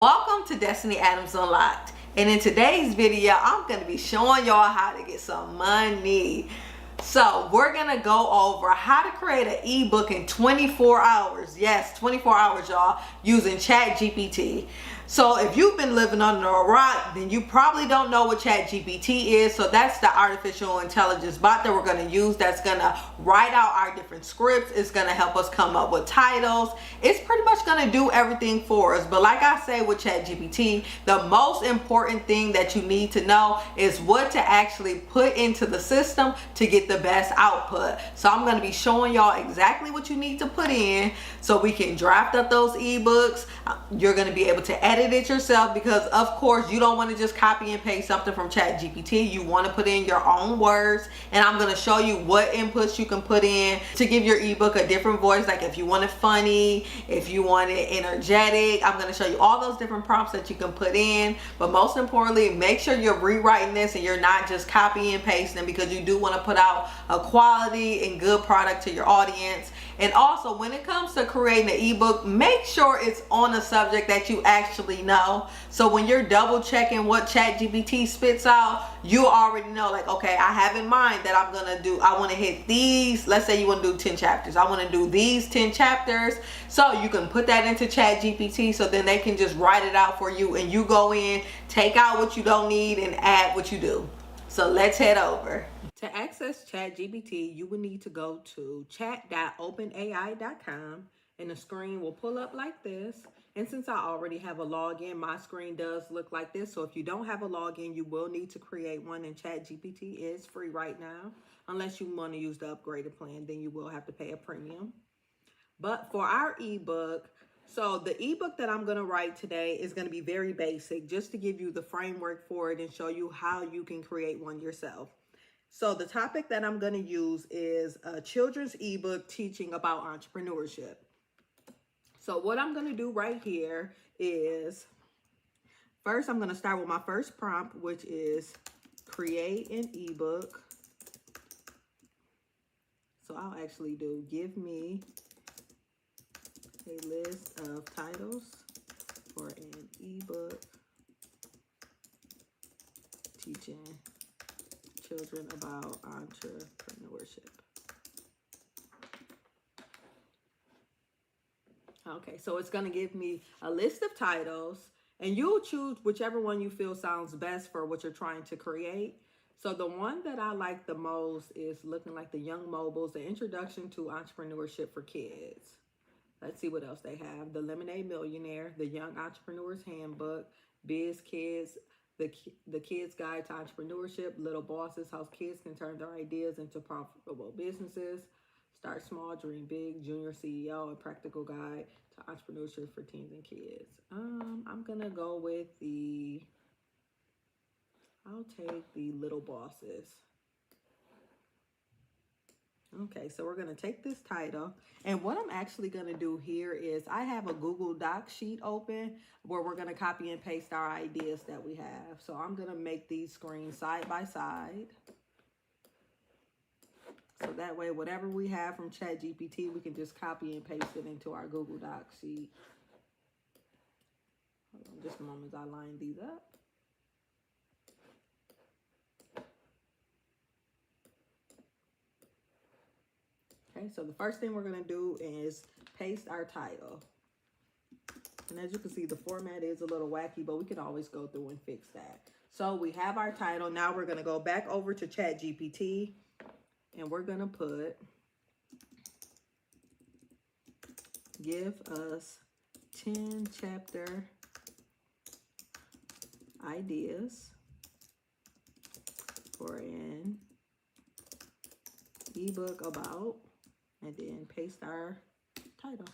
Welcome to Destiny Adams Unlocked, and in today's video I'm going to be showing y'all how to get some money. So we're going to go over how to create an ebook in 24 hours. Yes, 24 hours, y'all, using ChatGPT. So if you've been living under a rock, then you probably don't know what ChatGPT is. So that's the artificial intelligence bot that we're going to use that's going to write out our different scripts. It's going to help us come up with titles. It's pretty much going to do everything for us. But like I say with ChatGPT, the most important thing that you need to know is what to actually put into the system to get the best output. So I'm going to be showing y'all exactly what you need to put in so we can draft up those ebooks. You're going to be able to edit it yourself because of course you don't want to just copy and paste something from ChatGPT. You want to put in your own words, and I'm going to show you what inputs you can put in to give your ebook a different voice. Like if you want it funny, if you want it energetic, I'm going to show you all those different prompts that you can put in. But most importantly, make sure you're rewriting this and you're not just copying and pasting, because you do want to put out a quality and good product to your audience. And also, when it comes to creating an ebook, make sure it's on a subject that you actually know. So when you're double checking what ChatGPT spits out, you already know, like, okay, I have in mind that I want to hit these. Let's say you want to do 10 chapters. I want to do these 10 chapters. So you can put that into ChatGPT, so then they can just write it out for you, and you go in, take out what you don't need and add what you do. So let's head over. To access ChatGPT, you will need to go to chat.openai.com, and the screen will pull up like this. And since I already have a login, my screen does look like this. So if you don't have a login, you will need to create one, and ChatGPT is free right now. Unless you want to use the upgraded plan, then you will have to pay a premium. But for our ebook, so the ebook that I'm going to write today is going to be very basic, just to give you the framework for it and show you how you can create one yourself. So the topic that I'm going to use is a children's ebook teaching about entrepreneurship. So what I'm going to do right here is, first I'm going to start with my first prompt, which is create an ebook. So I'll actually do, give me a list of titles for an ebook teaching children about entrepreneurship. Okay, so it's going to give me a list of titles, and you'll choose whichever one you feel sounds best for what you're trying to create. So the one that I like the most is looking like the Young Mobiles, the Introduction to Entrepreneurship for Kids. Let's see what else they have. The Lemonade Millionaire, the Young Entrepreneur's Handbook, Biz Kids, the Kids Guide to Entrepreneurship, Little Bosses, How Kids Can Turn Their Ideas into Profitable Businesses, Start Small, Dream Big, Junior CEO, a Practical Guide to Entrepreneurship for Teens and Kids. I'm going to go with I'll take the Little Bosses. Okay, so we're going to take this title, and what I'm actually going to do here is I have a Google Doc sheet open where we're going to copy and paste our ideas that we have. So I'm going to make these screens side by side. So that way, whatever we have from ChatGPT, we can just copy and paste it into our Google Doc sheet. Hold on just a moment as I line these up. Okay, so the first thing we're going to do is paste our title. And as you can see, the format is a little wacky, but we can always go through and fix that. So we have our title. Now we're going to go back over to ChatGPT, and we're going to put, give us 10 chapter ideas for an ebook about, and then paste our title.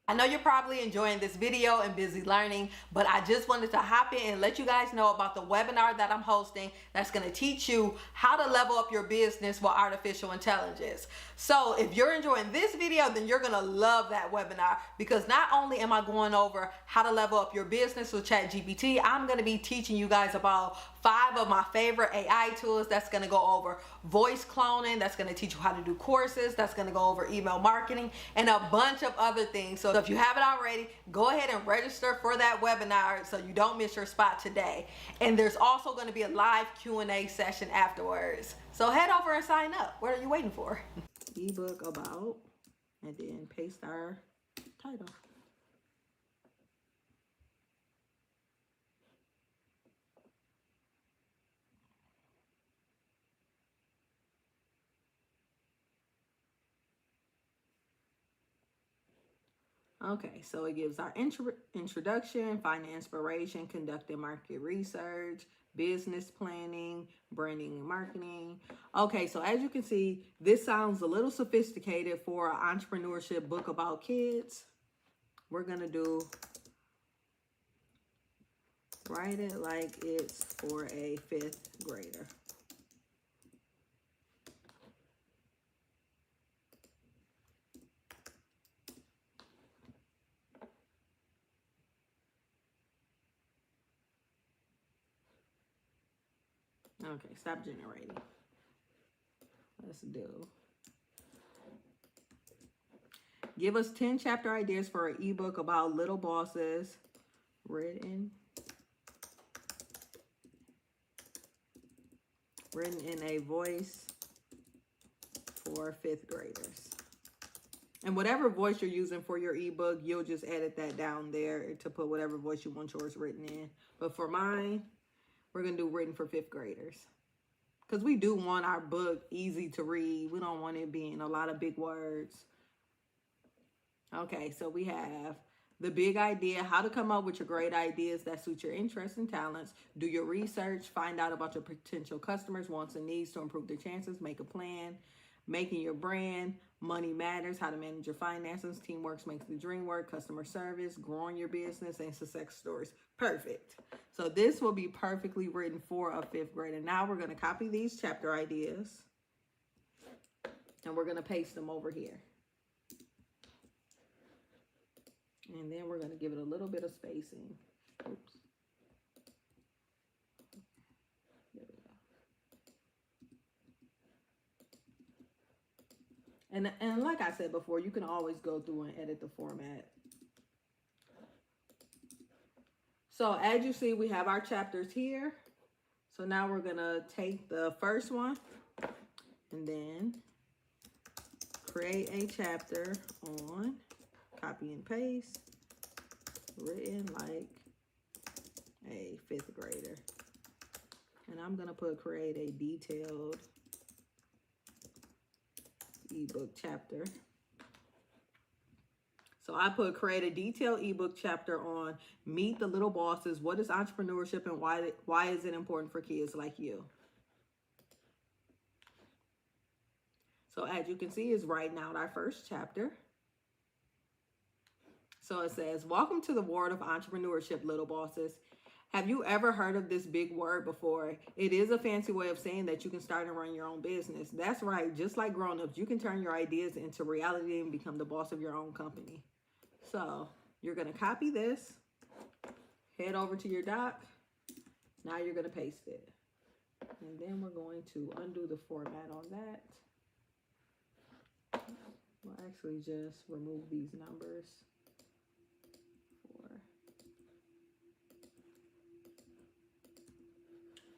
I know you're probably enjoying this video and busy learning, but I just wanted to hop in and let you guys know about the webinar that I'm hosting that's going to teach you how to level up your business with artificial intelligence. So if you're enjoying this video, then you're going to love that webinar, because not only am I going over how to level up your business with ChatGPT, I'm going to be teaching you guys about 5 of my favorite AI tools. That's going to go over voice cloning. That's going to teach you how to do courses. That's going to go over email marketing and a bunch of other things. So if you haven't already, go ahead and register for that webinar so you don't miss your spot today. And there's also going to be a live Q&A session afterwards. So head over and sign up. What are you waiting for? Ebook about, and then paste our title. Okay, so it gives our introduction, find inspiration, conducting market research, business planning, branding and marketing. Okay, so as you can see, this sounds a little sophisticated for an entrepreneurship book about kids. We're gonna do write it like it's for a 5th grader. Okay, stop generating. Let's do. Give us 10 chapter ideas for an ebook about little bosses, written in a voice for 5th graders. And whatever voice you're using for your ebook, you'll just edit that down there to put whatever voice you want yours written in. But for mine, we're going to do written for 5th graders. Because we do want our book easy to read. We don't want it being a lot of big words. Okay, so we have the big idea, how to come up with your great ideas that suit your interests and talents. Do your research, find out about your potential customers' wants and needs to improve their chances, make a plan. Making your brand, money matters, how to manage your finances, teamwork makes the dream work, customer service, growing your business, and success stories. Perfect. So this will be perfectly written for a 5th grader. Now we're going to copy these chapter ideas and we're going to paste them over here. And then we're going to give it a little bit of spacing. Oops. There we go. And like I said before, you can always go through and edit the format. So as you see, we have our chapters here. So now we're going to take the first one and then create a chapter on, copy and paste, written like a 5th grader. And I'm going to put create a detailed ebook chapter. So I put create a detailed ebook chapter on meet the little bosses. What is entrepreneurship and why is it important for kids like you? So as you can see, it's writing out our first chapter. So it says, welcome to the world of entrepreneurship, little bosses. Have you ever heard of this big word before? It is a fancy way of saying that you can start and run your own business. That's right. Just like grown-ups, you can turn your ideas into reality and become the boss of your own company. So you're going to copy this, head over to your doc. Now you're going to paste it. And then we're going to undo the format on that. We'll actually just remove these numbers.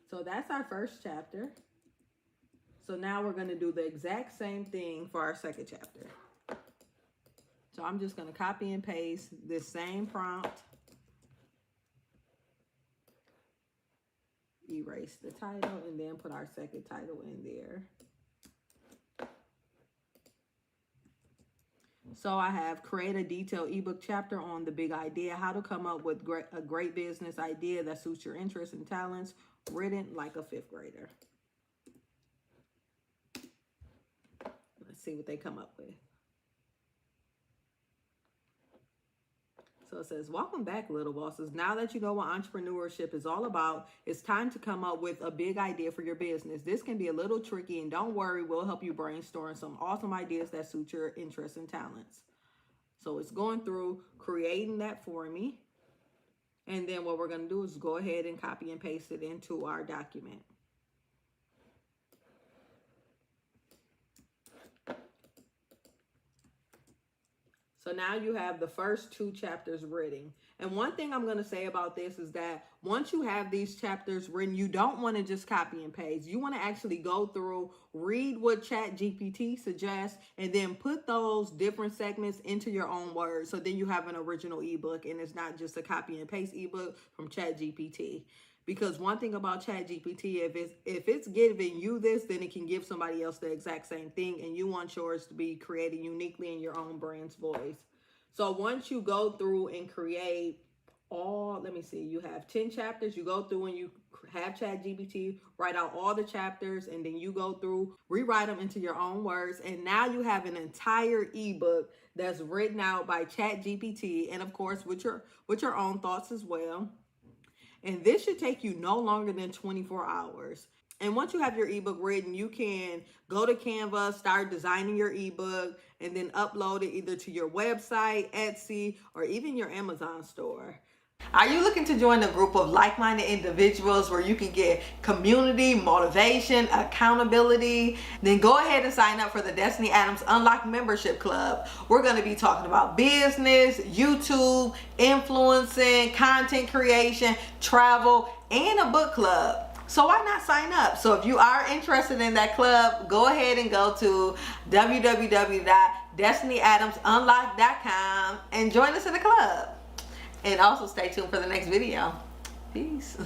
So that's our first chapter. So now we're going to do the exact same thing for our second chapter. So I'm just going to copy and paste this same prompt. Erase the title and then put our second title in there. So I have create a detailed ebook chapter on the big idea, how to come up with a great business idea that suits your interests and talents, written like a 5th grader. Let's see what they come up with. So it says, welcome back, little bosses. Now that you know what entrepreneurship is all about, it's time to come up with a big idea for your business. This can be a little tricky, and don't worry, we'll help you brainstorm some awesome ideas that suit your interests and talents. So it's going through creating that for me. And then what we're going to do is go ahead and copy and paste it into our document. So now you have the first 2 chapters written. And one thing I'm going to say about this is that once you have these chapters written, you don't want to just copy and paste. You want to actually go through, read what ChatGPT suggests, and then put those different segments into your own words. So then you have an original ebook, and it's not just a copy and paste ebook from ChatGPT. Because one thing about ChatGPT, if it's giving you this, then it can give somebody else the exact same thing, and you want yours to be created uniquely in your own brand's voice. So once you go through and create all, let me see, you have 10 chapters, you go through and you have ChatGPT write out all the chapters, and then you go through, rewrite them into your own words, and now you have an entire ebook that's written out by ChatGPT, and of course with your own thoughts as well. And this should take you no longer than 24 hours. And once you have your ebook written, you can go to Canva, start designing your ebook, and then upload it either to your website, Etsy, or even your Amazon store. Are you looking to join a group of like-minded individuals where you can get community, motivation, accountability? Then go ahead and sign up for the Destiny Adams Unlocked Membership Club. We're going to be talking about business, YouTube, influencing, content creation, travel, and a book club. So why not sign up? So if you are interested in that club, go ahead and go to www.destinyadamsunlocked.com and join us in the club. And also stay tuned for the next video. Peace.